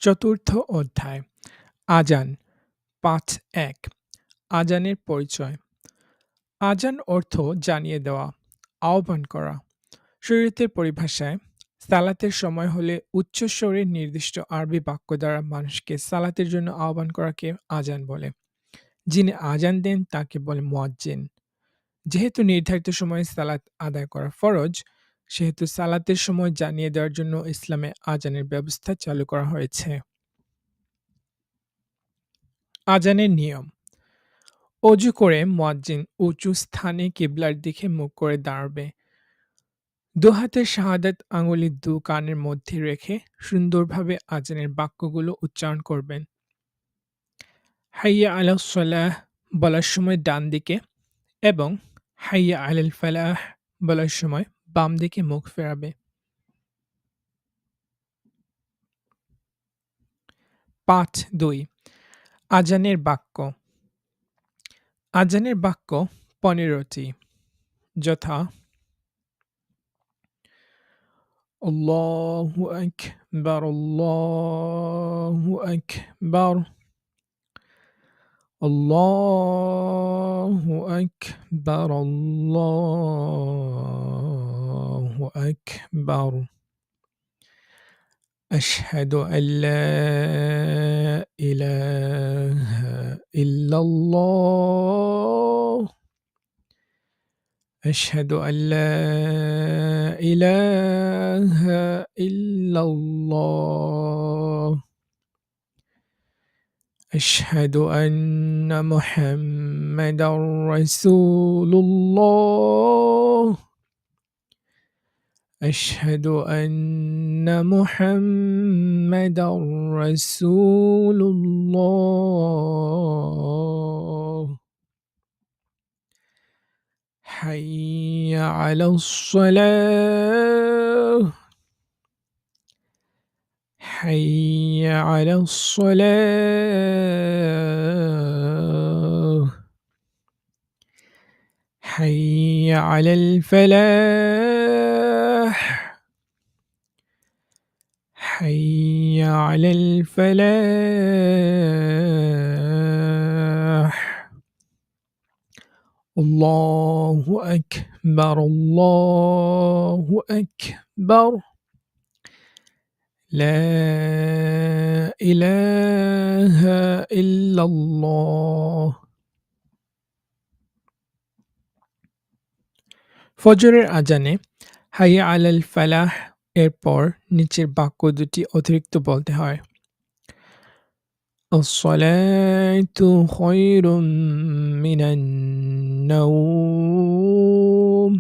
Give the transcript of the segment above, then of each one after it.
চতুর্থ অধ্যায় আজান ৫.১ আজানের পরিচয়। আজান অর্থ জানিয়ে দেওয়া, আহ্বান করা। শরীয়তের পরিভাষায় সালাতের সময় হলে উচ্চস্বরে নির্দিষ্ট আরবি বাক্য দ্বারা মানুষকে সালাতের জন্য আহ্বান করাকে আজান বলে। যিনি আজান দেন তাকে বলে মুয়াজ্জিন। যেহেতু নির্ধারিত সময়ে সালাত আদায় করা ফরজ, সেহেতু সালাতের সময় জানিয়ে দেওয়ার জন্য ইসলামে আজানের ব্যবস্থা চালু করা হয়েছে। আজানের নিয়ম: অজু করে মুয়াজ্জিন উঁচু স্থানে কিবলার দিকে মুখ করে দাঁড়াবে। দুহাতের শাহাদাত আঙ্গুলি দু কানের মধ্যে রেখে সুন্দরভাবে আজানের বাক্যগুলো উচ্চারণ করবেন। হাইয়া আলাস সালাহ বলার সময় ডান দিকে এবং হাইয়া আলাল ফালাহ বলার সময় বাম দিকে মুখ ফেরাবে। ৫.২ আজানের বাক্য। আজানের বাক্য ১৫টি, যথা: আল্লাহু আকবার, আল্লাহু আকবার, আল্লাহু আকবার, আল্লাহু আকবার। আশহাদু আল্লা ইলাহা ইল্লাল্লাহ, আশহাদু আল্লা ইলাহা ইল্লাল্লাহ, আশহাদু আন্না মুহাম্মাদার রাসূলুল্লাহ, আশহাদু আন্না মুহাম্মাদার রাসূলুল্লাহ। হাইয়া আলাস সালাহ, হাইয়া আলাস সালাহ, হাইয়া আলাল ফালাহ, হাইয়া আলাল ফালাহ। আল্লাহু আকবার, আল্লাহু আকবার, লা ইলাহা ইল্লাল্লাহ। ফজরের আজানে হাইয়া আলাল ফালাহ এরপর নিচের বাক্য দুটি অতিরিক্ত বলতে হয়: আস-সালাতু খায়রুম মিনান নাওম,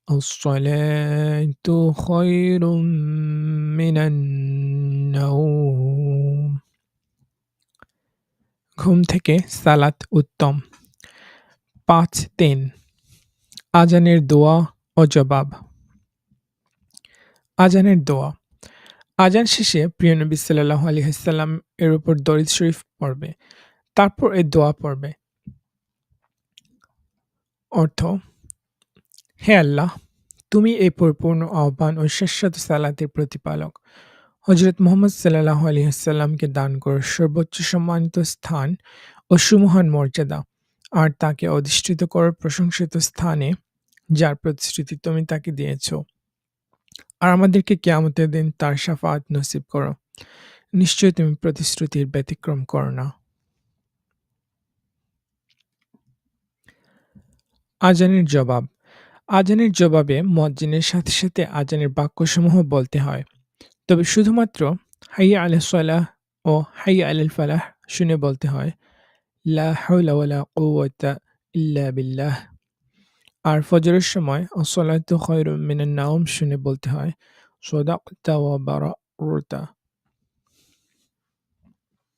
আস-সালাতু খায়রুম মিনান নাওম। ঘুম থেকে সালাত উত্তম। ৫.৩ আজানের দোয়া ও জবাব। আজানের দোয়া। আজান শেষে প্রিয় নবী সাল্লাল্লাহু আলাইহি ওয়াসাল্লাম এর উপর দরুদ শরীফ পড়বে, তারপর এই দোয়া পড়বে। অর্থ: হে আল্লাহ, তুমি এই পরিপূর্ণ আহ্বান ও শাশ্বত সালাতের প্রতিপালক। হযরত মুহাম্মদ সাল্লাল্লাহু আলাইহি ওয়াসাল্লামকে দান করো সর্বোচ্চ সম্মানিত স্থান ও সুমহান মর্যাদা, আর তাকে অধিষ্ঠিত করো প্রশংসিত স্থানে, যার প্রতিশ্রুতি তুমি তাকে দিয়েছ। আর আমাদেরকে কিয়ামতের দিন তার শাফাআত নসিব করো। নিশ্চয়ই তুমি প্রতিশ্রুতির ব্যতিক্রম করো না। আজানের জবাব। আজানের জবাবে মুয়াজ্জিনের সাথে সাথে আজানের বাক্যসমূহ বলতে হয়, তবে শুধুমাত্র হাইয়া আলাস সালাহ ও হাইয়া আলাল ফালাহ শুনে বলতে হয়, লা হাওলা ওয়ালা কুওয়াতা ইল্লা বিল্লাহ। আর ফজরের সময় আস-সালাতু খায়রুম মিনান নাওম শুনে বলতে হয়, সাদাকতা ওয়া বারারতা।